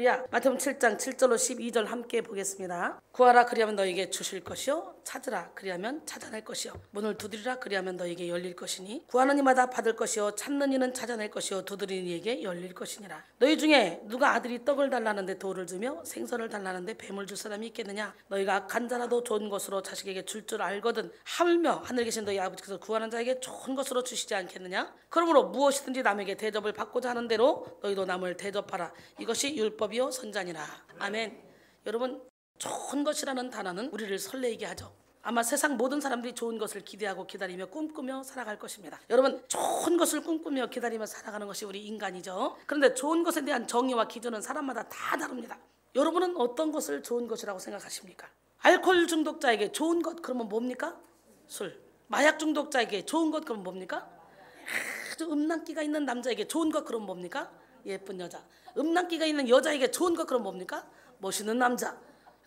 할렐루야. 마태복음 7장 7절로 12절 함께 보겠습니다. 구하라 그리하면 너에게 주실 것이요, 찾으라 그리하면 찾아낼 것이요, 문을 두드리라 그리하면 너에게 열릴 것이니 구하는 이마다 받을 것이요, 찾는 이는 찾아낼 것이요, 두드리는 이에게 열릴 것이니라. 너희 중에 누가 아들이 떡을 달라는데 돌을 주며 생선을 달라는데 뱀을 줄 사람이 있겠느냐? 너희가 간자라도 좋은 것으로 자식에게 줄 줄 알거든 하물며 하늘에 계신 너희 아버지께서 구하는 자에게 좋은 것으로 주시지 않겠느냐? 그러므로 무엇이든지 남에게 대접을 받고자 하는 대로 너희도 남을 대접하라. 이것이 율법이요 선자니라. 아멘. 여러분, 좋은 것이라는 단어는 우리를 설레게 하죠. 아마 세상 모든 사람들이 좋은 것을 기대하고 기다리며 꿈꾸며 살아갈 것입니다. 여러분, 좋은 것을 꿈꾸며 기다리며 살아가는 것이 우리 인간이죠. 그런데 좋은 것에 대한 정의와 기준은 사람마다 다 다릅니다. 여러분은 어떤 것을 좋은 것이라고 생각하십니까? 알코올 중독자에게 좋은 것 그러면 뭡니까? 술. 마약 중독자에게 좋은 것 그러면 뭡니까? 아주 음란기가 있는 남자에게 좋은 것 그러면 뭡니까? 예쁜 여자. 음란기가 있는 여자에게 좋은 것 그러면 뭡니까? 멋있는 남자.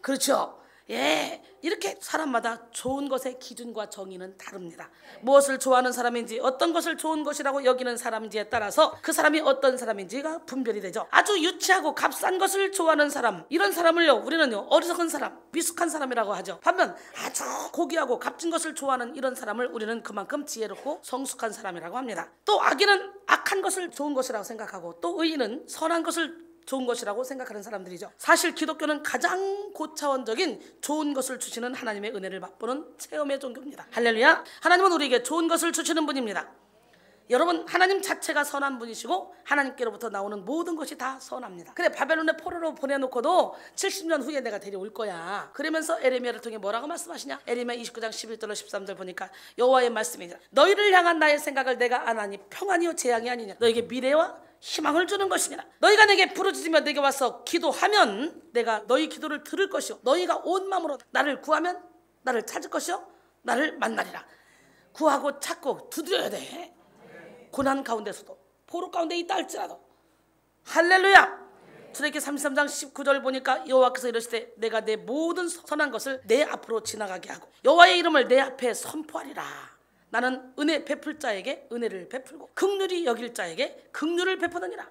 그렇죠. 예, 이렇게 사람마다 좋은 것의 기준과 정의는 다릅니다. 무엇을 좋아하는 사람인지, 어떤 것을 좋은 것이라고 여기는 사람인지에 따라서 그 사람이 어떤 사람인지가 분별이 되죠. 아주 유치하고 값싼 것을 좋아하는 사람, 이런 사람을요 우리는요 어리석은 사람, 미숙한 사람이라고 하죠. 반면 아주 고귀하고 값진 것을 좋아하는 이런 사람을 우리는 그만큼 지혜롭고 성숙한 사람이라고 합니다. 또 악인은 악한 것을 좋은 것이라고 생각하고, 또 의인은 선한 것을 좋은 것이라고 생각하는 사람들이죠. 사실 기독교는 가장 고차원적인 좋은 것을 주시는 하나님의 은혜를 맛보는 체험의 종교입니다. 할렐루야. 하나님은 우리에게 좋은 것을 주시는 분입니다. 여러분, 하나님 자체가 선한 분이시고 하나님께로부터 나오는 모든 것이 다 선합니다. 그래, 바벨론에 포로로 보내놓고도 70년 후에 내가 데려올 거야. 그러면서 에레미야를 통해 뭐라고 말씀하시냐? 에레미야 29장 11절로 13절 보니까 여호와의 말씀이죠. 너희를 향한 나의 생각을 내가 아나니 평안이요 재앙이 아니냐. 너에게 미래와 희망을 주는 것이니라. 너희가 내게 부르짖으며 내게 와서 기도하면 내가 너희 기도를 들을 것이요, 너희가 온 마음으로 나를 구하면 나를 찾을 것이요, 나를 만나리라. 구하고 찾고 두드려야 돼. 고난 가운데서도, 포로 가운데 있다 할지라도. 할렐루야. 출애굽기 33장 19절 보니까 여호와께서 이르시되 내가 내 모든 선한 것을 내 앞으로 지나가게 하고 여호와의 이름을 내 앞에 선포하리라. 나는 은혜 베풀 자에게 은혜를 베풀고 긍휼히 여길 자에게 긍휼을 베푸느니라.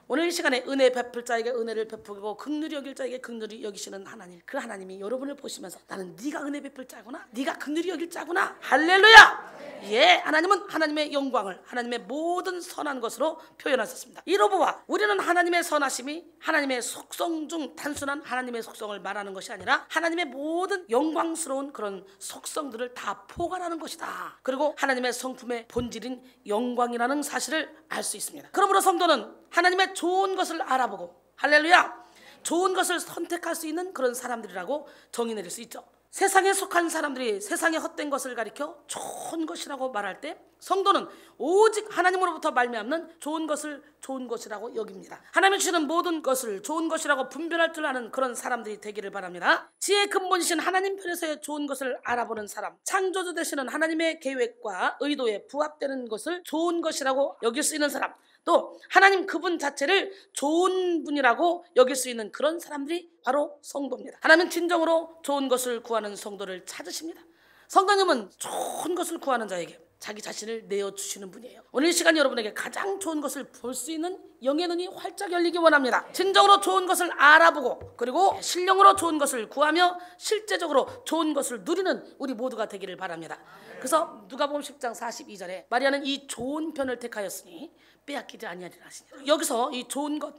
오늘 이 시간에 은혜 베풀 자에게 은혜를 베푸고 긍휼히 여길 자에게 긍휼히 여기시는 하나님, 그 하나님이 여러분을 보시면서 나는 네가 은혜 베풀 자구나, 네가 긍휼히 여길 자구나. 할렐루야. 예, 하나님은 하나님의 영광을 하나님의 모든 선한 것으로 표현하셨습니다. 이로보아 우리는 하나님의 선하심이 하나님의 속성 중 단순한 하나님의 속성을 말하는 것이 아니라 하나님의 모든 영광스러운 그런 속성들을 다 포괄하는 것이다. 그리고 하나님의 성품의 본질인 영광이라는 사실을 알 수 있습니다. 그러므로 성도는 하나님의 좋은 것을 알아보고, 할렐루야, 좋은 것을 선택할 수 있는 그런 사람들이라고 정의 내릴 수 있죠. 세상에 속한 사람들이 세상의 헛된 것을 가리켜 좋은 것이라고 말할 때 성도는 오직 하나님으로부터 말미암는 좋은 것을 좋은 것이라고 여깁니다. 하나님이 주시는 모든 것을 좋은 것이라고 분별할 줄 아는 그런 사람들이 되기를 바랍니다. 지혜의 근본이신 하나님 편에서의 좋은 것을 알아보는 사람, 창조주 되시는 하나님의 계획과 의도에 부합되는 것을 좋은 것이라고 여길 수 있는 사람, 또 하나님 그분 자체를 좋은 분이라고 여길 수 있는 그런 사람들이 바로 성도입니다. 하나님은 진정으로 좋은 것을 구하는 성도를 찾으십니다. 성도님은 좋은 것을 구하는 자에게 자기 자신을 내어주시는 분이에요. 오늘 이 시간 여러분에게 가장 좋은 것을 볼 수 있는 영의 눈이 활짝 열리기 원합니다. 진정으로 좋은 것을 알아보고 그리고 신령으로 좋은 것을 구하며 실제적으로 좋은 것을 누리는 우리 모두가 되기를 바랍니다. 그래서 누가복음 10장 42절에 마리아는 이 좋은 편을 택하였으니 빼앗기지 아니하리라 하시니라. 여기서 이 좋은 것,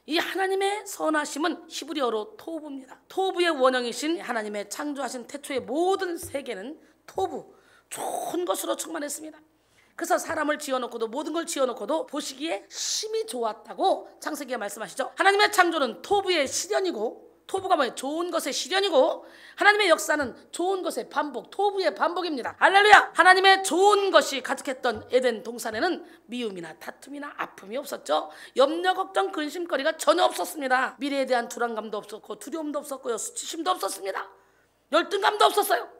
이 하나님의 선하심은 히브리어로 토부입니다. 토부의 원형이신 하나님의 창조하신 태초의 모든 세계는 토부, 좋은 것으로 충만했습니다. 그래서 사람을 지어놓고도 모든 걸 지어놓고도 보시기에 심히 좋았다고 창세기에 말씀하시죠. 하나님의 창조는 토부의 실현이고, 토부가 뭐예요? 좋은 것의 실현이고, 하나님의 역사는 좋은 것의 반복, 토부의 반복입니다. 할렐루야. 하나님의 좋은 것이 가득했던 에덴 동산에는 미움이나 다툼이나 아픔이 없었죠. 염려, 걱정, 근심거리가 전혀 없었습니다. 미래에 대한 불안감도 없었고 두려움도 없었고요, 수치심도 없었습니다. 열등감도 없었어요.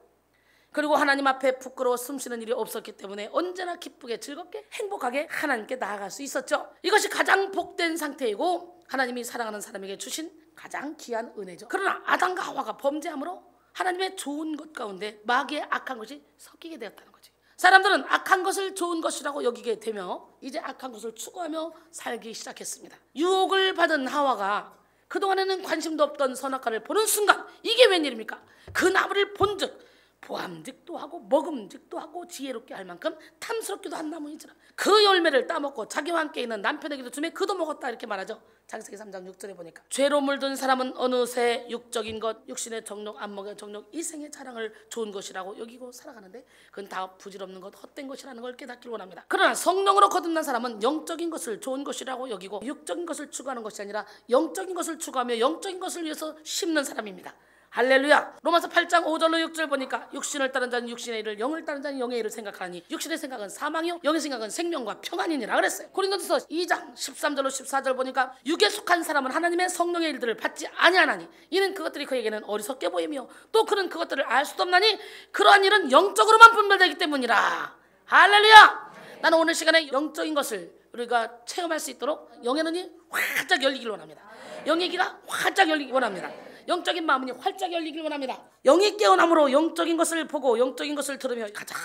그리고 하나님 앞에 부끄러워 숨쉬는 일이 없었기 때문에 언제나 기쁘게 즐겁게 행복하게 하나님께 나아갈 수 있었죠. 이것이 가장 복된 상태이고 하나님이 사랑하는 사람에게 주신 가장 귀한 은혜죠. 그러나 아담과 하와가 범죄함으로 하나님의 좋은 것 가운데 마귀의 악한 것이 섞이게 되었다는 거지. 사람들은 악한 것을 좋은 것이라고 여기게 되며 이제 악한 것을 추구하며 살기 시작했습니다. 유혹을 받은 하와가 그동안에는 관심도 없던 선악과를 보는 순간 이게 웬일입니까? 그 나무를 본즉 보암직도 하고 먹음직도 하고 지혜롭게 할 만큼 탐스럽기도 한 나무이지라. 그 열매를 따먹고 자기와 함께 있는 남편에게도 주매 그도 먹었다 이렇게 말하죠. 창세기 3장 6절에 보니까 죄로 물든 사람은 어느새 육적인 것, 육신의 정욕, 안목의 정욕, 이생의 자랑을 좋은 것이라고 여기고 살아가는데 그건 다 부질없는 것, 헛된 것이라는 걸 깨닫기를 원합니다. 그러나 성령으로 거듭난 사람은 영적인 것을 좋은 것이라고 여기고 육적인 것을 추구하는 것이 아니라 영적인 것을 추구하며 영적인 것을 위해서 심는 사람입니다. 할렐루야. 로마서 8장 5절로 6절 보니까 육신을 따른 자는 육신의 일을, 영을 따른 자는 영의 일을 생각하니 육신의 생각은 사망이요 영의 생각은 생명과 평안이니라 그랬어요. 고린도전서 2장 13절로 14절 보니까 육에 속한 사람은 하나님의 성령의 일들을 받지 아니하나니 이는 그것들이 그에게는 어리석게 보이며 또 그는 그것들을 알 수도 없나니 그러한 일은 영적으로만 분별되기 때문이라. 할렐루야. 나는 오늘 시간에 영적인 것을 우리가 체험할 수 있도록 영의 눈이 활짝 열리길 원합니다. 영의 귀가 활짝 열리길 원합니다. 영적인 마음이 활짝 열리길 원합니다. 영이 깨어남으로 영적인 것을 보고 영적인 것을 들으며 가장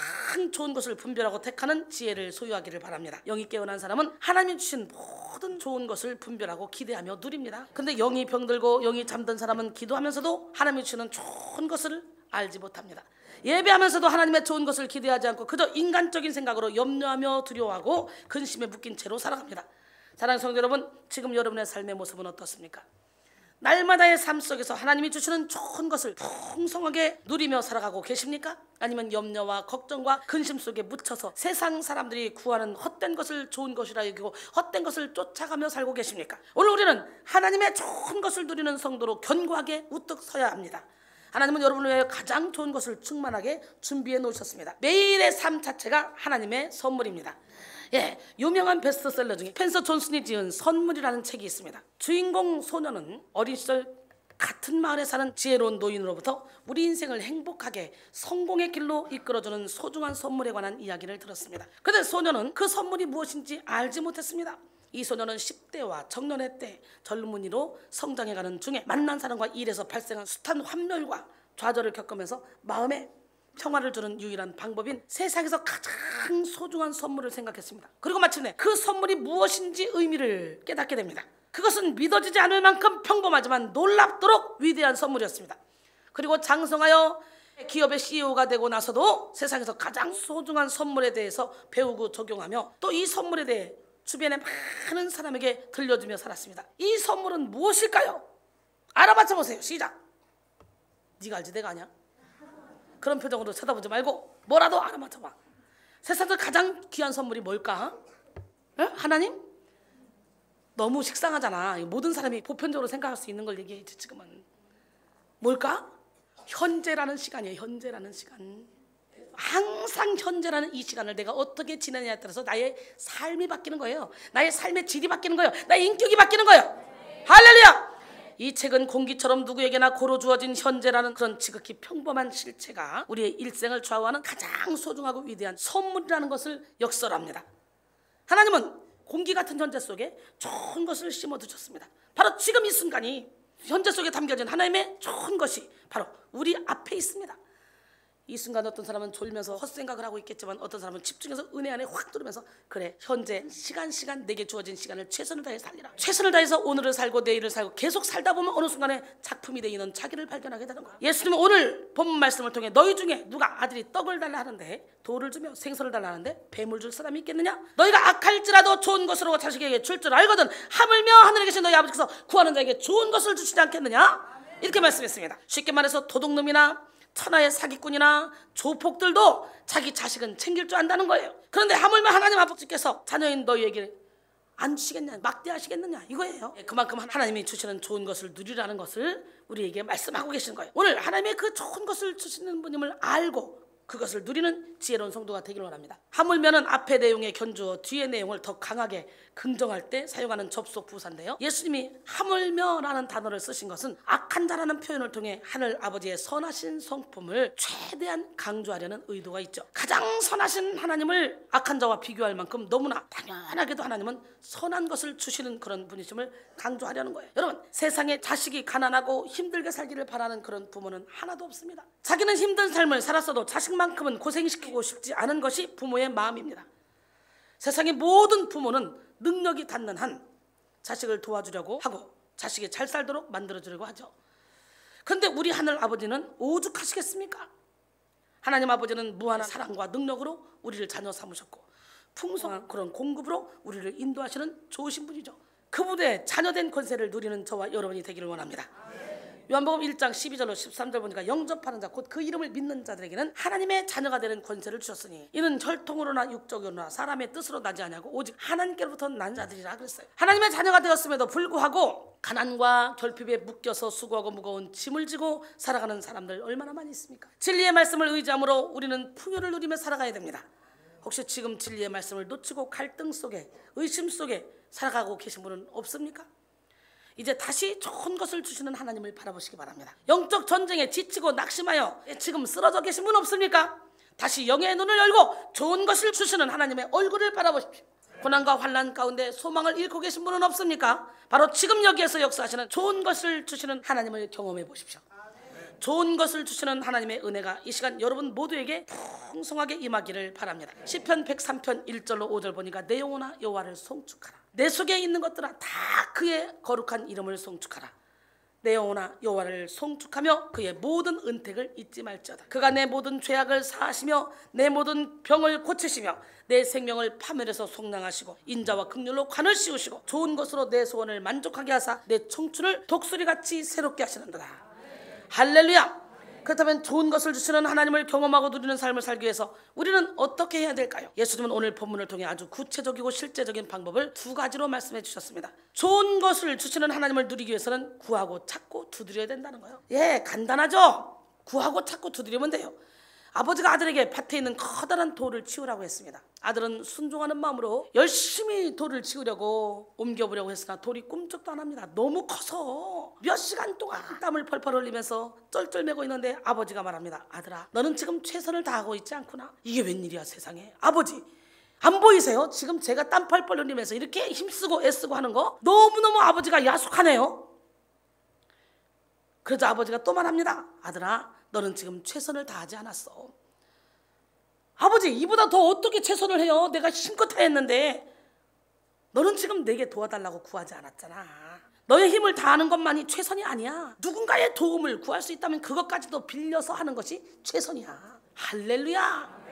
좋은 것을 분별하고 택하는 지혜를 소유하기를 바랍니다. 영이 깨어난 사람은 하나님이 주신 모든 좋은 것을 분별하고 기대하며 누립니다. 근데 영이 병들고 영이 잠든 사람은 기도하면서도 하나님이 주시는 좋은 것을 알지 못합니다. 예배하면서도 하나님의 좋은 것을 기대하지 않고 그저 인간적인 생각으로 염려하며 두려워하고 근심에 묶인 채로 살아갑니다. 사랑하는 성도 여러분, 지금 여러분의 삶의 모습은 어떻습니까? 날마다의 삶 속에서 하나님이 주시는 좋은 것을 풍성하게 누리며 살아가고 계십니까? 아니면 염려와 걱정과 근심 속에 묻혀서 세상 사람들이 구하는 헛된 것을 좋은 것이라 여기고 헛된 것을 쫓아가며 살고 계십니까? 오늘 우리는 하나님의 좋은 것을 누리는 성도로 견고하게 우뚝 서야 합니다. 하나님은 여러분을 위해 가장 좋은 것을 충만하게 준비해 놓으셨습니다. 매일의 삶 자체가 하나님의 선물입니다. 유명한 베스트셀러 중에 펜서 존슨이 지은 선물이라는 책이 있습니다. 주인공 소녀는 어린 시절 같은 마을에 사는 지혜로운 노인으로부터 우리 인생을 행복하게 성공의 길로 이끌어주는 소중한 선물에 관한 이야기를 들었습니다. 그런데 소녀는 그 선물이 무엇인지 알지 못했습니다. 이 소녀는 10대와 청년의 때 젊은이로 성장해가는 중에 만난 사람과 일에서 발생한 숱한 환멸과 좌절을 겪으면서 마음에 평화를 주는 유일한 방법인 세상에서 가장 소중한 선물을 생각했습니다. 그리고 마침내 그 선물이 무엇인지 의미를 깨닫게 됩니다. 그것은 믿어지지 않을 만큼 평범하지만 놀랍도록 위대한 선물이었습니다. 그리고 장성하여 기업의 CEO가 되고 나서도 세상에서 가장 소중한 선물에 대해서 배우고 적용하며 또 이 선물에 대해 주변의 많은 사람에게 들려주며 살았습니다. 이 선물은 무엇일까요? 알아맞혀 보세요. 시작. 네가 알지 내가 아냐? 그런 표정으로 쳐다보지 말고 뭐라도 알아맞혀봐. 세상에서 가장 귀한 선물이 뭘까? 하나님? 너무 식상하잖아. 모든 사람이 보편적으로 생각할 수 있는 걸 얘기해야지. 지금은 뭘까? 현재라는 시간이에요. 현재라는 시간. 항상 현재라는 이 시간을 내가 어떻게 지내냐에 따라서 나의 삶이 바뀌는 거예요. 나의 삶의 질이 바뀌는 거예요. 나의 인격이 바뀌는 거예요. 할렐루야. 이 책은 공기처럼 누구에게나 고루 주어진 현재라는 그런 지극히 평범한 실체가 우리의 일생을 좌우하는 가장 소중하고 위대한 선물이라는 것을 역설합니다. 하나님은 공기 같은 현재 속에 좋은 것을 심어두셨습니다. 바로 지금 이 순간이 현재 속에 담겨진 하나님의 좋은 것이 바로 우리 앞에 있습니다. 이 순간 어떤 사람은 졸면서 헛생각을 하고 있겠지만 어떤 사람은 집중해서 은혜 안에 확 들으면서 그래 현재 시간 내게 주어진 시간을 최선을 다해 살리라. 최선을 다해서 오늘을 살고 내일을 살고 계속 살다 보면 어느 순간에 작품이 되는 자기를 발견하게 되는 거야. 예수님은 오늘 본문 말씀을 통해 너희 중에 누가 아들이 떡을 달라 하는데 돌을 주며 생선을 달라 하는데 뱀을 줄 사람이 있겠느냐? 너희가 악할지라도 좋은 것으로 자식에게 줄 줄 알거든 하물며 하늘에 계신 너희 아버지께서 구하는 자에게 좋은 것을 주시지 않겠느냐? 이렇게 말씀했습니다. 쉽게 말해서 도둑놈이나 천하의 사기꾼이나 조폭들도 자기 자식은 챙길 줄 안다는 거예요. 그런데 하물며 하나님 아버지께서 자녀인 너희에게 안 주시겠냐, 막대하시겠느냐 이거예요. 그만큼 하나님이 주시는 좋은 것을 누리라는 것을 우리에게 말씀하고 계시는 거예요. 오늘 하나님의 그 좋은 것을 주시는 분임을 알고 그것을 누리는 지혜로운 성도가 되기를 원합니다. 하물며는 앞의 내용에 견주어 뒤의 내용을 더 강하게 긍정할 때 사용하는 접속 부사인데요. 예수님이 하물며라는 단어를 쓰신 것은 악한 자라는 표현을 통해 하늘 아버지의 선하신 성품을 최대한 강조하려는 의도가 있죠. 가장 선하신 하나님을 악한 자와 비교할 만큼 너무나 당연하게도 하나님은 선한 것을 주시는 그런 분이심을 강조하려는 거예요. 여러분, 세상에 자식이 가난하고 힘들게 살기를 바라는 그런 부모는 하나도 없습니다. 자기는 힘든 삶을 살았어도 자식만큼은 고생시키고 싶지 않은 것이 부모의 마음입니다. 세상의 모든 부모는 능력이 닿는 한 자식을 도와주려고 하고 자식이 잘 살도록 만들어주려고 하죠. 그런데 우리 하늘 아버지는 오죽하시겠습니까? 하나님 아버지는 무한한 사랑과 능력으로 우리를 자녀 삼으셨고 풍성한 그런 공급으로 우리를 인도하시는 좋으신 분이죠. 그분의 자녀된 권세를 누리는 저와 여러분이 되기를 원합니다. 요한복음 1장 12절로 13절 보니까 영접하는 자 곧 그 이름을 믿는 자들에게는 하나님의 자녀가 되는 권세를 주셨으니 이는 혈통으로나 육적으로나 사람의 뜻으로 나지 아니하고 오직 하나님께로부터 난 자들이라 그랬어요. 하나님의 자녀가 되었음에도 불구하고 가난과 결핍에 묶여서 수고하고 무거운 짐을 지고 살아가는 사람들 얼마나 많이 있습니까? 진리의 말씀을 의지함으로 우리는 풍요를 누리며 살아가야 됩니다. 혹시 지금 진리의 말씀을 놓치고 갈등 속에 의심 속에 살아가고 계신 분은 없습니까? 이제 다시 좋은 것을 주시는 하나님을 바라보시기 바랍니다. 영적 전쟁에 지치고 낙심하여 지금 쓰러져 계신 분 없습니까? 다시 영의 눈을 열고 좋은 것을 주시는 하나님의 얼굴을 바라보십시오. 고난과 환난 가운데 소망을 잃고 계신 분은 없습니까? 바로 지금 여기에서 역사하시는 좋은 것을 주시는 하나님을 경험해 보십시오. 좋은 것을 주시는 하나님의 은혜가 이 시간 여러분 모두에게 풍성하게 임하기를 바랍니다. 시편 103편 1절로 5절 보니까 내 영혼아 여호와를 송축하라. 내 속에 있는 것들아 다 그의 거룩한 이름을 송축하라. 내 영혼아 여호와를 송축하며 그의 모든 은택을 잊지 말지어다. 그가 내 모든 죄악을 사하시며 내 모든 병을 고치시며 내 생명을 파멸해서 속량하시고 인자와 긍휼로 관을 씌우시고 좋은 것으로 내 소원을 만족하게 하사 내 청춘을 독수리같이 새롭게 하시는도다. 할렐루야. 그렇다면 좋은 것을 주시는 하나님을 경험하고 누리는 삶을 살기 위해서 우리는 어떻게 해야 될까요? 예수님은 오늘 본문을 통해 아주 구체적이고 실제적인 방법을 두 가지로 말씀해 주셨습니다. 좋은 것을 주시는 하나님을 누리기 위해서는 구하고 찾고 두드려야 된다는 거예요. 간단하죠? 구하고 찾고 두드리면 돼요. 아버지가 아들에게 밭에 있는 커다란 돌을 치우라고 했습니다. 아들은 순종하는 마음으로 열심히 돌을 치우려고 옮겨보려고 했으나 돌이 꿈쩍도 안 합니다. 너무 커서 몇 시간 동안 땀을 펄펄 흘리면서 쩔쩔매고 있는데 아버지가 말합니다. 아들아, 너는 지금 최선을 다하고 있지 않구나. 이게 웬일이야 세상에. 아버지, 안 보이세요? 지금 제가 땀 펄펄 흘리면서 이렇게 힘쓰고 애쓰고 하는 거 너무너무 아버지가 야속하네요. 그래서 아버지가 또 말합니다. 아들아, 너는 지금 최선을 다하지 않았어. 아버지, 이보다 더 어떻게 최선을 해요? 내가 힘껏 다 했는데. 너는 지금 내게 도와달라고 구하지 않았잖아. 너의 힘을 다하는 것만이 최선이 아니야. 누군가의 도움을 구할 수 있다면 그것까지도 빌려서 하는 것이 최선이야. 할렐루야.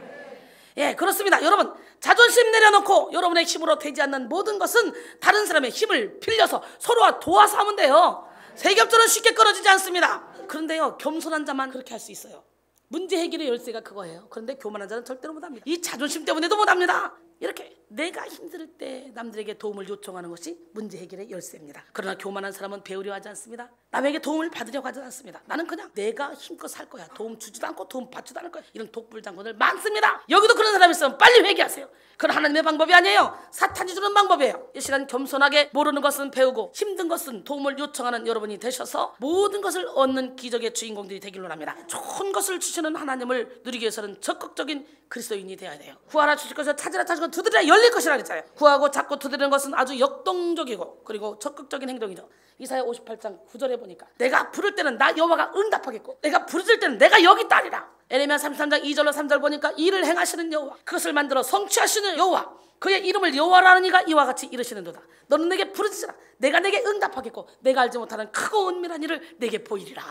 그렇습니다. 여러분, 자존심 내려놓고 여러분의 힘으로 되지 않는 모든 것은 다른 사람의 힘을 빌려서 서로와 도와서 하면 돼요. 세겹절은 쉽게 끊어지지 않습니다. 그런데요, 겸손한 자만 그렇게 할 수 있어요. 문제 해결의 열쇠가 그거예요. 그런데 교만한 자는 절대로 못합니다. 이 자존심 때문에도 못합니다. 이렇게 내가 힘들 때 남들에게 도움을 요청하는 것이 문제 해결의 열쇠입니다. 그러나 교만한 사람은 배우려 하지 않습니다. 남에게 도움을 받으려고 하지 않습니다. 나는 그냥 내가 힘껏 살 거야. 도움 주지도 않고 도움 받지도 않을 거야. 이런 독불장군들 많습니다. 여기도 그런 사람이 있으면 빨리 회개하세요. 그건 하나님의 방법이 아니에요. 사탄이 주는 방법이에요. 이 시간 겸손하게 모르는 것은 배우고 힘든 것은 도움을 요청하는 여러분이 되셔서 모든 것을 얻는 기적의 주인공들이 되기를 원합니다. 좋은 것을 주시는 하나님을 누리기 위해서는 적극적인 그리스도인이 되어야 돼요. 구하라 주실 것을 찾으라 찾으고 두드리라 열릴 것이라 그랬잖아요. 구하고 찾고 두드리는 것은 아주 역동적이고 그리고 적극적인 행동이죠. 이사야 58장 9절에 보니까 내가 부를 때는 나 여호와가 응답하겠고 내가 부르짖을 때는 내가 여기 있다리라. 에레미야 33장 2절로 3절 보니까 일을 행하시는 여호와, 그것을 만들어 성취하시는 여호와, 그의 이름을 여호와라는 이가 이와 같이 이르시는도다. 너는 내게 부르짖으라. 내가 내게 응답하겠고 내가 알지 못하는 크고 은밀한 일을 내게 보이리라.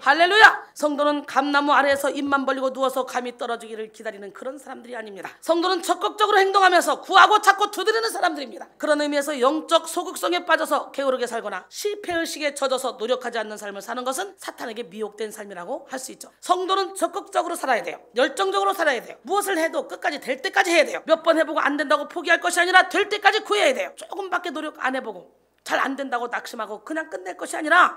할렐루야. 성도는 감나무 아래에서 입만 벌리고 누워서 감이 떨어지기를 기다리는 그런 사람들이 아닙니다. 성도는 적극적으로 행동하면서 구하고 찾고 두드리는 사람들입니다. 그런 의미에서 영적 소극성에 빠져서 게으르게 살거나 실패의식에 젖어서 노력하지 않는 삶을 사는 것은 사탄에게 미혹된 삶이라고 할 수 있죠. 성도는 적극적으로 살아야 돼요. 열정적으로 살아야 돼요. 무엇을 해도 끝까지 될 때까지 해야 돼요. 몇 번 해보고 안 된다고 포기할 것이 아니라 될 때까지 구해야 돼요. 조금밖에 노력 안 해보고 잘 안 된다고 낙심하고 그냥 끝낼 것이 아니라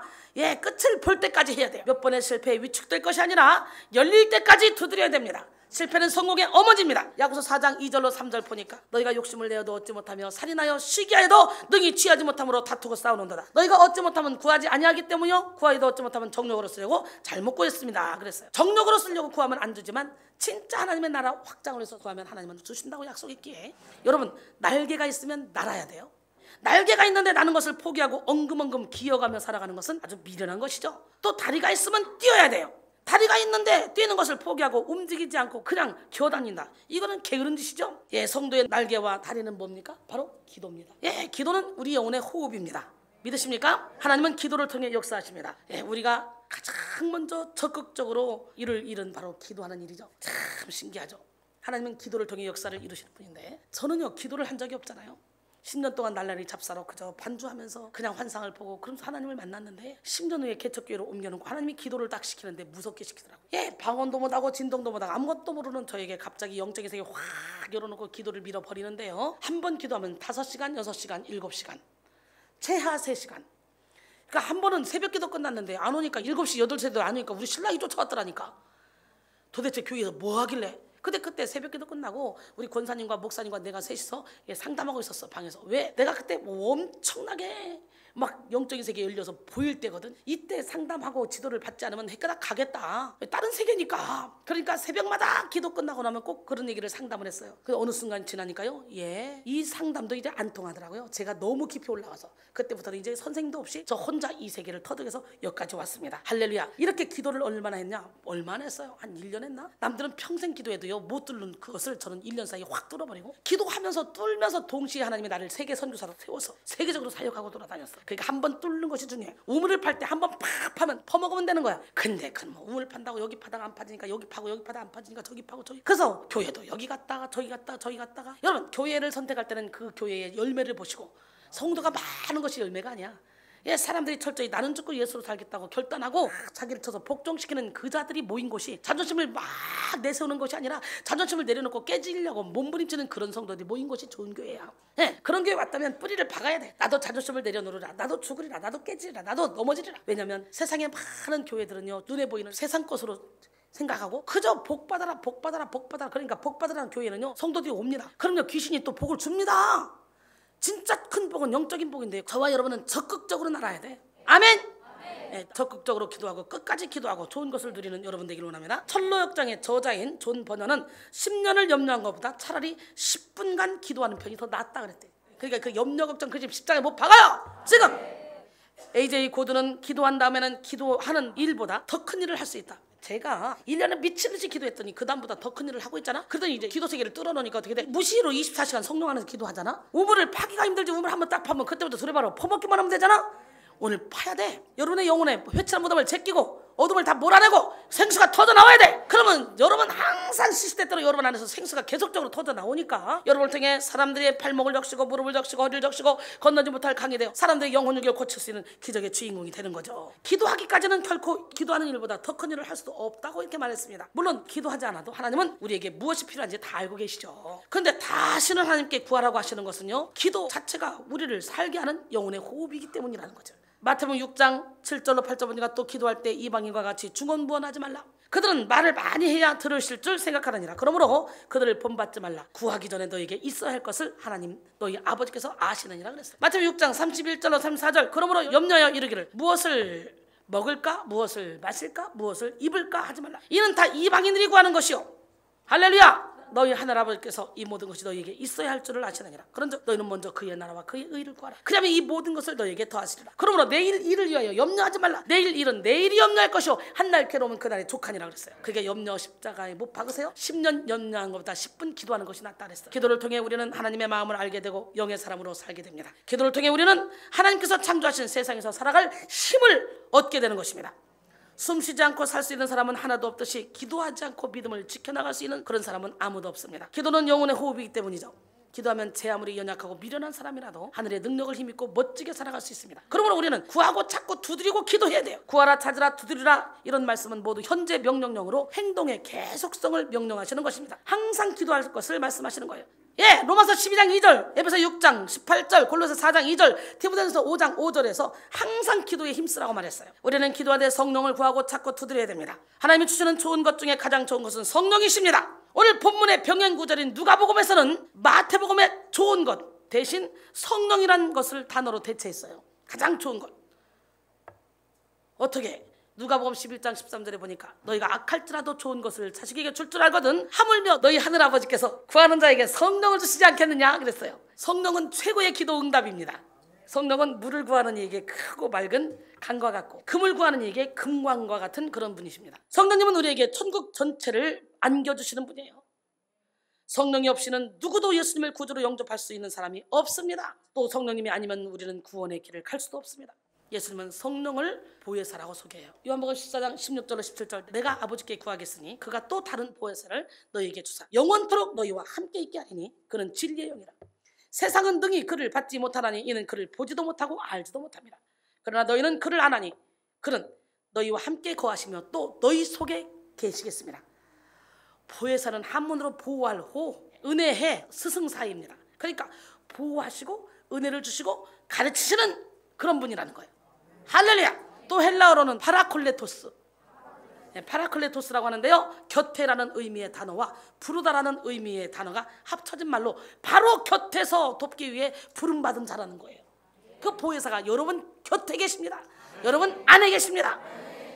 끝을 볼 때까지 해야 돼요. 몇 번의 실패에 위축될 것이 아니라 열릴 때까지 두드려야 됩니다. 실패는 성공의 어머니입니다. 야고보서 4장 2절로 3절 보니까 너희가 욕심을 내어도 얻지 못하며 살인하여 시기하여도 능히 취하지 못함으로 다투고 싸우는도다. 너희가 얻지 못하면 구하지 아니하기 때문이요 구하여도 얻지 못하면 정욕으로 쓰려고 잘못 구했습니다. 그랬어요. 정욕으로 쓰려고 구하면 안 주지만 진짜 하나님의 나라 확장을 해서 구하면 하나님은 주신다고 약속했기에 여러분, 날개가 있으면 날아야 돼요. 날개가 있는데 나는 것을 포기하고 엉금엉금 기어가며 살아가는 것은 아주 미련한 것이죠. 또 다리가 있으면 뛰어야 돼요. 다리가 있는데 뛰는 것을 포기하고 움직이지 않고 그냥 기어다닌다. 이거는 게으른 짓이죠. 성도의 날개와 다리는 뭡니까? 바로 기도입니다. 기도는 우리 영혼의 호흡입니다. 믿으십니까? 하나님은 기도를 통해 역사하십니다. 예, 우리가 가장 먼저 적극적으로 이룰 일은 바로 기도하는 일이죠. 참 신기하죠. 하나님은 기도를 통해 역사를 이루시는 분인데 저는요 기도를 한 적이 없잖아요. 10년 동안 날라리 잡사로 그저 반주하면서 그냥 환상을 보고 그러면서 하나님을 만났는데 10년 후에 개척교회로 옮겨놓고 하나님이 기도를 딱 시키는데 무섭게 시키더라고요. 예, 방언도 못하고 진동도 못하고 아무것도 모르는 저에게 갑자기 영적인 세계 확 열어놓고 기도를 밀어버리는데요. 한 번 기도하면 5시간, 6시간, 7시간 최하 3시간. 그러니까 한 번은 새벽 기도 끝났는데 안 오니까 7시, 8시도 안 오니까 우리 신랑이 쫓아왔더라니까. 도대체 교회에서 뭐 하길래. 근데 그때 새벽 기도 끝나고 우리 권사님과 목사님과 내가 셋이서 상담하고 있었어 방에서. 왜? 내가 그때 뭐 엄청나게 막 영적인 세계에 열려서 보일 때거든. 이때 상담하고 지도를 받지 않으면 해결 가겠다. 다른 세계니까. 그러니까 새벽마다 기도 끝나고 나면 꼭 그런 얘기를 상담을 했어요. 그 어느 순간 지나니까요. 예, 이 상담도 이제 안 통하더라고요. 제가 너무 깊이 올라가서 그때부터는 이제 선생님도 없이 저 혼자 이 세계를 터득해서 여기까지 왔습니다. 할렐루야. 이렇게 기도를 얼마나 했냐? 얼마나 했어요? 한 1년 했나? 남들은 평생 기도해도요 못 뚫는 그것을 저는 1년 사이에 확 뚫어버리고 기도하면서 뚫면서 동시에 하나님이 나를 세계 선교사로 세워서 세계적으로 사역하고 돌아다녔어. 그러니까 한 번 뚫는 것이 중요해. 우물을 팔 때 한 번 팍 파면 퍼먹으면 되는 거야. 근데 그 뭐 우물 판다고 여기 파다가 안 파지니까 여기 파고 여기 파다 안 파지니까 저기 파고 저기. 그래서 교회도 여기 갔다가 저기 갔다가 저기 갔다가. 여러분 교회를 선택할 때는 그 교회의 열매를 보시고 성도가 많은 것이 열매가 아니야. 예, 사람들이 철저히 나는 죽고 예수로 살겠다고 결단하고 자기를 쳐서 복종시키는 그 자들이 모인 곳이 자존심을 막 내세우는 것이 아니라 자존심을 내려놓고 깨지려고 몸부림치는 그런 성도들이 모인 곳이 좋은 교회야. 예, 그런 교회 왔다면 뿌리를 박아야 돼. 나도 자존심을 내려놓으라. 나도 죽으리라. 나도 깨지리라. 나도 넘어지리라. 왜냐하면 세상에 많은 교회들은요 눈에 보이는 세상 것으로 생각하고 그저 복 받아라 복 받아라 복 받아라. 그러니까 복 받으라는 교회는요 성도들이 옵니다. 그럼요 귀신이 또 복을 줍니다. 진짜 큰 복은 영적인 복인데 저와 여러분은 적극적으로 나가야 돼. 아멘. 네, 적극적으로 기도하고 끝까지 기도하고 좋은 것을 누리는 여러분 되기를 원합니다. 철로역정의 저자인 존 버너는 10년을 염려한 것보다 차라리 10분간 기도하는 편이 더 낫다 그랬대. 그러니까 그 염려 걱정 그 집 십자가에 못 박아요. 지금 AJ 고드는 기도한 다음에는 기도하는 일보다 더 큰 일을 할 수 있다. 제가 1년에 미친듯이 기도했더니 그 다음보다 더 큰 일을 하고 있잖아. 그러더니 이제 기도 세계를 뚫어놓으니까 어떻게 돼? 무시로 24시간 성령 안에서 기도하잖아. 우물을 파기가 힘들지. 우물 한번 딱 파면 그때부터 두려바로 퍼먹기만 하면 되잖아. 오늘 파야 돼. 여러분의 영혼에 회칠한 무덤을 제끼고 어둠을 다 몰아내고 생수가 터져 나와야 돼. 그러면 여러분 항상 시시때때로 여러분 안에서 생수가 계속적으로 터져 나오니까 여러분을 통해 사람들의 발목을 적시고 무릎을 적시고 허리를 적시고 건너지 못할 강이 되어 사람들의 영혼 유기를 고칠 수 있는 기적의 주인공이 되는 거죠. 기도하기까지는 결코 기도하는 일보다 더 큰 일을 할 수도 없다고 이렇게 말했습니다. 물론 기도하지 않아도 하나님은 우리에게 무엇이 필요한지 다 알고 계시죠. 그런데 다시는 하나님께 구하라고 하시는 것은요 기도 자체가 우리를 살게 하는 영혼의 호흡이기 때문이라는 거죠. 마태복음 6장 7절로 8절 보니까 또 기도할 때 이방인과 같이 중언부언하지 말라. 그들은 말을 많이 해야 들으실 줄 생각하느니라. 그러므로 그들을 본받지 말라. 구하기 전에 너에게 있어야 할 것을 하나님 너희 아버지께서 아시느니라 그랬어요. 마태복음 6장 31절로 34절 그러므로 염려하여 이르기를 무엇을 먹을까 무엇을 마실까 무엇을 입을까 하지 말라. 이는 다 이방인들이 구하는 것이요 할렐루야. 너희 하늘아버지께서 이 모든 것이 너희에게 있어야 할 줄을 아시느니라. 그런즉 너희는 먼저 그의 나라와 그의 의를 구하라. 그러면 이 모든 것을 너희에게 더하시리라. 그러므로 내일 일을 위하여 염려하지 말라. 내일 일은 내일이 염려할 것이요 한 날 괴로우면 그날의 족하니라 그랬어요. 그게 염려 십자가에 못 박으세요. 10년 염려한 것보다 10분 기도하는 것이 낫다 그랬어요. 기도를 통해 우리는 하나님의 마음을 알게 되고 영의 사람으로 살게 됩니다. 기도를 통해 우리는 하나님께서 창조하신 세상에서 살아갈 힘을 얻게 되는 것입니다. 숨쉬지 않고 살 수 있는 사람은 하나도 없듯이 기도하지 않고 믿음을 지켜나갈 수 있는 그런 사람은 아무도 없습니다. 기도는 영혼의 호흡이기 때문이죠. 기도하면 제 아무리 연약하고 미련한 사람이라도 하늘의 능력을 힘입고 멋지게 살아갈 수 있습니다. 그러므로 우리는 구하고 찾고 두드리고 기도해야 돼요. 구하라 찾으라 두드리라 이런 말씀은 모두 현재 명령형으로 행동의 계속성을 명령하시는 것입니다. 항상 기도할 것을 말씀하시는 거예요. 예, 로마서 12장 2절, 에베소 6장 18절, 골로새 4장 2절, 디모데전서 5장 5절에서 항상 기도에 힘쓰라고 말했어요. 우리는 기도하되 성령을 구하고 찾고 두드려야 됩니다. 하나님이 주시는 좋은 것 중에 가장 좋은 것은 성령이십니다. 오늘 본문의 병행 구절인 누가복음에서는 마태복음의 좋은 것 대신 성령이란 것을 단어로 대체했어요. 가장 좋은 것. 어떻게? 누가복음 11장 13절에 보니까 너희가 악할지라도 좋은 것을 자식에게 줄 줄 알거든 하물며 너희 하늘아버지께서 구하는 자에게 성령을 주시지 않겠느냐 그랬어요. 성령은 최고의 기도 응답입니다. 성령은 물을 구하는 이에게 크고 맑은 강과 같고 금을 구하는 이에게 금광과 같은 그런 분이십니다. 성령님은 우리에게 천국 전체를 안겨주시는 분이에요. 성령이 없이는 누구도 예수님을 구주로 영접할 수 있는 사람이 없습니다. 또 성령님이 아니면 우리는 구원의 길을 갈 수도 없습니다. 예수님은 성령을 보혜사라고 소개해요. 요한복음 14장 16절로 17절 내가 아버지께 구하겠으니 그가 또 다른 보혜사를 너희에게 주사 영원토록 너희와 함께 있게 하리니 그는 진리의 영이라. 세상은 능히 그를 받지 못하나니 이는 그를 보지도 못하고 알지도 못합니다. 그러나 너희는 그를 아나니 그는 너희와 함께 거하시며 또 너희 속에 계시겠습니다. 보혜사는 한문으로 보호할 호, 은혜해, 스승사입니다. 그러니까 보호하시고 은혜를 주시고 가르치시는 그런 분이라는 거예요. 할렐루야. 또 헬라어로는 파라클레토스, 파라클레토스라고 하는데요, 곁에라는 의미의 단어와 부르다라는 의미의 단어가 합쳐진 말로 바로 곁에서 돕기 위해 부름받은 자라는 거예요. 그 보혜사가 여러분 곁에 계십니다. 여러분 안에 계십니다.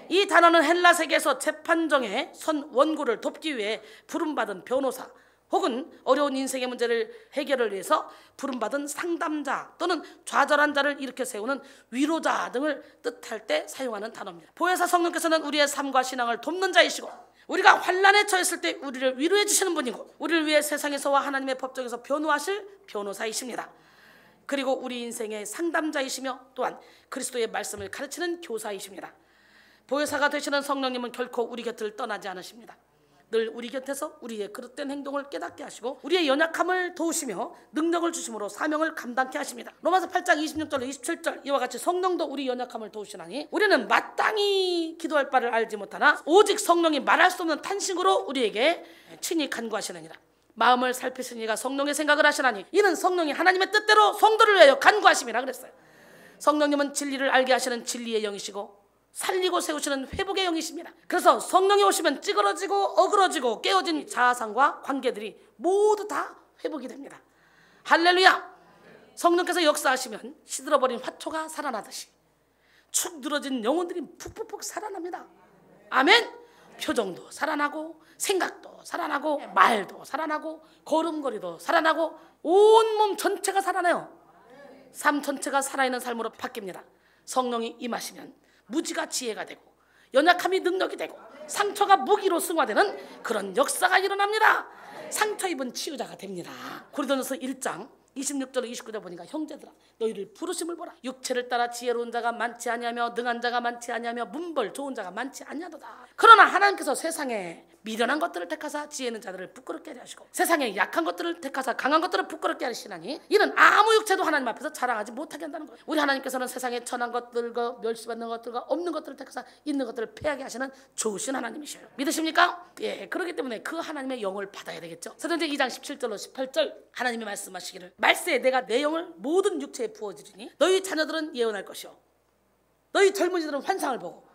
이 단어는 헬라 세계에서 재판정의 선 원고를 돕기 위해 부름받은 변호사 혹은 어려운 인생의 문제를 해결을 위해서 부름받은 상담자 또는 좌절한 자를 일으켜 세우는 위로자 등을 뜻할 때 사용하는 단어입니다. 보혜사 성령께서는 우리의 삶과 신앙을 돕는 자이시고 우리가 환난에 처했을 때 우리를 위로해 주시는 분이고 우리를 위해 세상에서와 하나님의 법정에서 변호하실 변호사이십니다. 그리고 우리 인생의 상담자이시며 또한 그리스도의 말씀을 가르치는 교사이십니다. 보혜사가 되시는 성령님은 결코 우리 곁을 떠나지 않으십니다. 늘 우리 곁에서 우리의 그릇된 행동을 깨닫게 하시고 우리의 연약함을 도우시며 능력을 주심으로 사명을 감당케 하십니다. 로마서 8장 26절 27절 이와 같이 성령도 우리 연약함을 도우시나니 우리는 마땅히 기도할 바를 알지 못하나 오직 성령이 말할 수 없는 탄식으로 우리에게 친히 간구하시느니라. 마음을 살피시는 이가 성령의 생각을 하시나니 이는 성령이 하나님의 뜻대로 성도를 위하여 간구하심이라 그랬어요. 성령님은 진리를 알게 하시는 진리의 영이시고 살리고 세우시는 회복의 영이십니다. 그래서 성령이 오시면 찌그러지고 어그러지고 깨어진 자아상과 관계들이 모두 다 회복이 됩니다. 할렐루야. 성령께서 역사하시면 시들어버린 화초가 살아나듯이 축 늘어진 영혼들이 푹푹푹 살아납니다. 아멘. 표정도 살아나고 생각도 살아나고 말도 살아나고 걸음걸이도 살아나고 온몸 전체가 살아나요. 삶 전체가 살아있는 삶으로 바뀝니다. 성령이 임하시면 무지가 지혜가 되고 연약함이 능력이 되고 상처가 무기로 승화되는 그런 역사가 일어납니다. 상처 입은 치유자가 됩니다. 고린도전서 1장 26절 29절 보니까 형제들아 너희를 부르심을 보라. 육체를 따라 지혜로운 자가 많지 아니하며 능한 자가 많지 아니하며 문벌 좋은 자가 많지 아니하도다. 그러나 하나님께서 세상에 미련한 것들을 택하사 지혜 있는 자들을 부끄럽게 하려 하시고 세상에 약한 것들을 택하사 강한 것들을 부끄럽게 하시나니 이는 아무 육체도 하나님 앞에서 자랑하지 못하게 한다는 거예요. 우리 하나님께서는 세상에 천한 것들과 멸시받는 것들과 없는 것들을 택하사 있는 것들을 패하게 하시는 좋으신 하나님이셔요. 믿으십니까? 예, 그렇기 때문에 그 하나님의 영을 받아야 되겠죠. 사도행전 2장 17절로 18절 하나님이 말씀하시기를 말세에 내가 내 영을 모든 육체에 부어주리니 너희 자녀들은 예언할 것이요 너희 젊은이들은 환상을 보고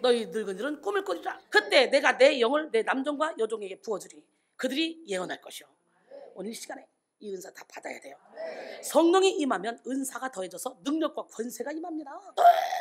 너희 늙은이들은 꿈을 꾸리라. 그때 내가 내 영을 내 남종과 여종에게 부어주리니 그들이 예언할 것이요. 오늘 이 시간에 이 은사 다 받아야 돼요. 성령이 임하면 은사가 더해져서 능력과 권세가 임합니다.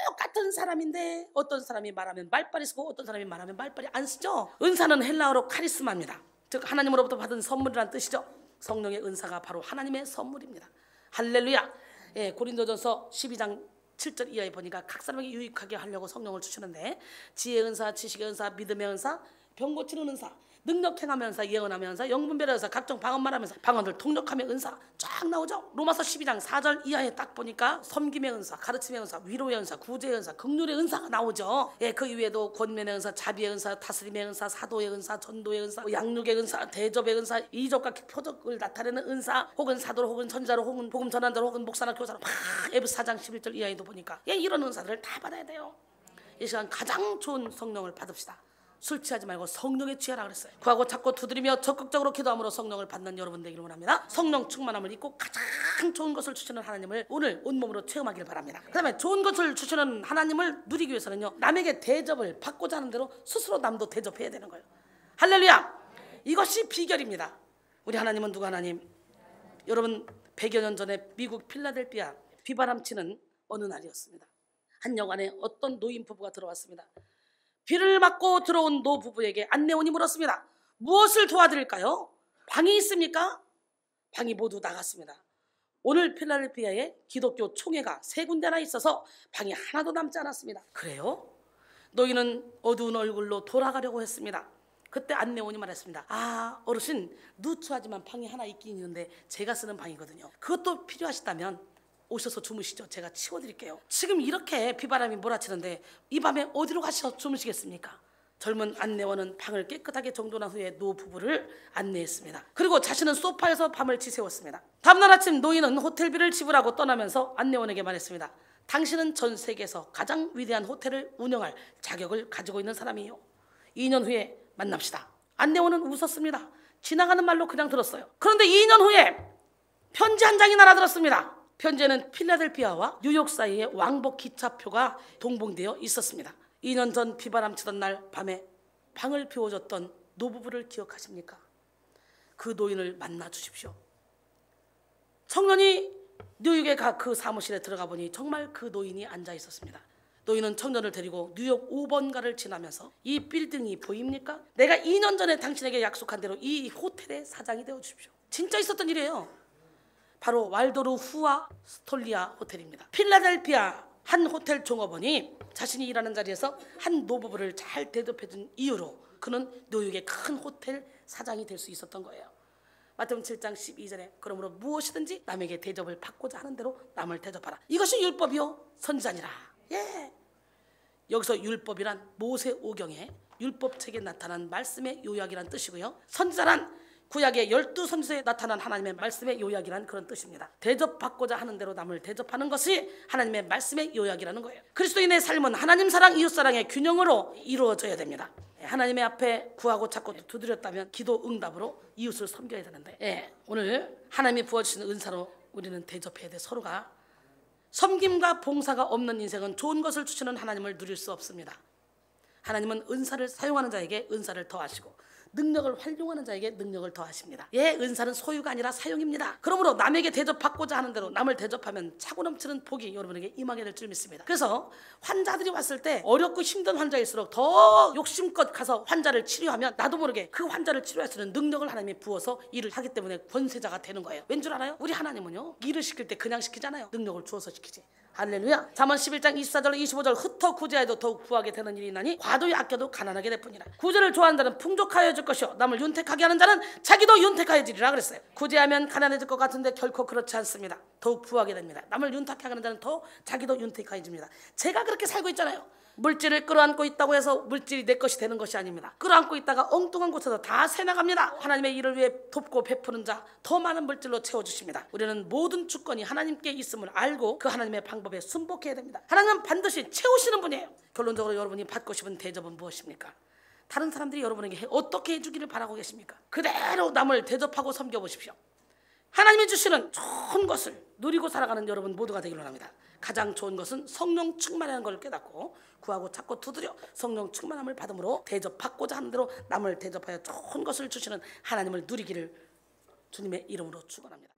똑같은 사람인데 어떤 사람이 말하면 말빨이 쓰고 어떤 사람이 말하면 말빨이 안 쓰죠. 은사는 헬라어로 카리스마입니다. 즉 하나님으로부터 받은 선물이라는 뜻이죠. 성령의 은사가 바로 하나님의 선물입니다. 할렐루야. 예, 고린도전서 12장 7절 이하에 보니까 각 사람에게 유익하게 하려고 성령을 주시는데 지혜의 은사, 지식의 은사, 믿음의 은사, 병 고치는 은사, 능력 행하며 은사, 예언하며 은사, 영분별의 은사, 각종 방언만 하면서 방언들 통역하며 은사 쫙 나오죠. 로마서 12장 4절 이하에 딱 보니까 섬김의 은사, 가르침의 은사, 위로의 은사, 구제의 은사, 긍휼의 은사가 나오죠. 예, 그 이외에도 권면의 은사, 자비의 은사, 다스림의 은사, 사도의 은사, 전도의 은사, 양육의 은사, 대접의 은사, 이적과 표적을 나타내는 은사, 혹은 사도로 혹은 선자로 혹은 복음 전환자로 혹은 목사나 교사로 막 에베소 4장 11절 이하에도 보니까 예, 이런 은사들을 다 받아야 돼요. 이 시간 가장 좋은 성령을 받읍시다. 술 취하지 말고 성령에 취하라 그랬어요. 구하고 찾고 두드리며 적극적으로 기도함으로 성령을 받는 여러분 되기를 원합니다. 성령 충만함을 입고 가장 좋은 것을 주시는 하나님을 오늘 온몸으로 체험하길 바랍니다. 그 다음에 좋은 것을 주시는 하나님을 누리기 위해서는요, 남에게 대접을 받고자 하는 대로 스스로 남도 대접해야 되는 거예요. 할렐루야. 이것이 비결입니다. 우리 하나님은 누구 하나님? 여러분 100여 년 전에 미국 필라델피아 비바람치는 어느 날이었습니다. 한 여관에 어떤 노인 부부가 들어왔습니다. 비를 맞고 들어온 노부부에게 안내원이 물었습니다. 무엇을 도와드릴까요? 방이 있습니까? 방이 모두 나갔습니다. 오늘 필라델피아에 기독교 총회가 3군데나 있어서 방이 하나도 남지 않았습니다. 그래요? 노인은 어두운 얼굴로 돌아가려고 했습니다. 그때 안내원이 말했습니다. 아, 어르신 누추하지만 방이 하나 있긴 있는데 제가 쓰는 방이거든요. 그것도 필요하시다면 오셔서 주무시죠. 제가 치워드릴게요. 지금 이렇게 비바람이 몰아치는데 이 밤에 어디로 가셔서 주무시겠습니까? 젊은 안내원은 방을 깨끗하게 정돈한 후에 노부부를 안내했습니다. 그리고 자신은 소파에서 밤을 지새웠습니다. 다음날 아침 노인은 호텔비를 지불하고 떠나면서 안내원에게 말했습니다. 당신은 전 세계에서 가장 위대한 호텔을 운영할 자격을 가지고 있는 사람이에요. 2년 후에 만납시다. 안내원은 웃었습니다. 지나가는 말로 그냥 들었어요. 그런데 2년 후에 편지 한 장이 날아들었습니다. 편지에는 필라델피아와 뉴욕 사이에 왕복 기차표가 동봉되어 있었습니다. 2년 전 비바람 치던 날 밤에 방을 비워줬던 노부부를 기억하십니까? 그 노인을 만나 주십시오. 청년이 뉴욕에 그 사무실에 들어가 보니 정말 그 노인이 앉아 있었습니다. 노인은 청년을 데리고 뉴욕 5번가를 지나면서 이 빌딩이 보입니까? 내가 2년 전에 당신에게 약속한 대로 이 호텔의 사장이 되어 주십시오. 진짜 있었던 일이에요. 바로 왈도르 후아 스톨리아 호텔입니다. 필라델피아 한 호텔 종업원이 자신이 일하는 자리에서 한 노부부를 잘 대접해준 이유로 그는 뉴욕의 큰 호텔 사장이 될 수 있었던 거예요. 마태복음 7장 12절에 그러므로 무엇이든지 남에게 대접을 받고자 하는 대로 남을 대접하라. 이것이 율법이요 선지자니라. 예. 여기서 율법이란 모세오경의 율법책에 나타난 말씀의 요약이란 뜻이고요. 선지자란 구약의 12선지서에 나타난 하나님의 말씀의 요약이라는 그런 뜻입니다. 대접받고자 하는 대로 남을 대접하는 것이 하나님의 말씀의 요약이라는 거예요. 그리스도인의 삶은 하나님 사랑, 이웃 사랑의 균형으로 이루어져야 됩니다. 하나님의 앞에 구하고 찾고 두드렸다면 기도 응답으로 이웃을 섬겨야 되는데 오늘 하나님이 부어주시는 은사로 우리는 대접해야 돼. 서로가 섬김과 봉사가 없는 인생은 좋은 것을 주시는 하나님을 누릴 수 없습니다. 하나님은 은사를 사용하는 자에게 은사를 더하시고 능력을 활용하는 자에게 능력을 더하십니다. 은사는 소유가 아니라 사용입니다. 그러므로 남에게 대접받고자 하는 대로 남을 대접하면 차고 넘치는 복이 여러분에게 임하게 될 줄 믿습니다. 그래서 환자들이 왔을 때 어렵고 힘든 환자일수록 더 욕심껏 가서 환자를 치료하면 나도 모르게 그 환자를 치료할 수 있는 능력을 하나님이 부어서 일을 하기 때문에 권세자가 되는 거예요. 왠 줄 알아요? 우리 하나님은요 일을 시킬 때 그냥 시키잖아요. 능력을 주어서 시키지. 할렐루야. 잠언 11장 24절 25절 흩어 구제하여도 더욱 부하게 되는 일이 있나니 과도히 아껴도 가난하게 될 뿐이라. 구제를 좋아하는 자는 풍족하여 줄 것이요 남을 윤택하게 하는 자는 자기도 윤택하여지리라 그랬어요. 구제하면 가난해질 것 같은데 결코 그렇지 않습니다. 더욱 부하게 됩니다. 남을 윤택하게 하는 자는 더 자기도 윤택하여집니다. 제가 그렇게 살고 있잖아요. 물질을 끌어안고 있다고 해서 물질이 내 것이 되는 것이 아닙니다. 끌어안고 있다가 엉뚱한 곳에서 다 새나갑니다. 하나님의 일을 위해 돕고 베푸는 자 더 많은 물질로 채워주십니다. 우리는 모든 주권이 하나님께 있음을 알고 그 하나님의 방법에 순복해야 됩니다. 하나님은 반드시 채우시는 분이에요. 결론적으로 여러분이 받고 싶은 대접은 무엇입니까? 다른 사람들이 여러분에게 어떻게 해주기를 바라고 계십니까? 그대로 남을 대접하고 섬겨보십시오. 하나님이 주시는 좋은 것을 누리고 살아가는 여러분 모두가 되기를 원합니다. 가장 좋은 것은 성령 충만이라는 걸 깨닫고 구하고 찾고 두드려 성령 충만함을 받음으로 대접받고자 하는 대로 남을 대접하여 좋은 것을 주시는 하나님을 누리기를 주님의 이름으로 축원합니다.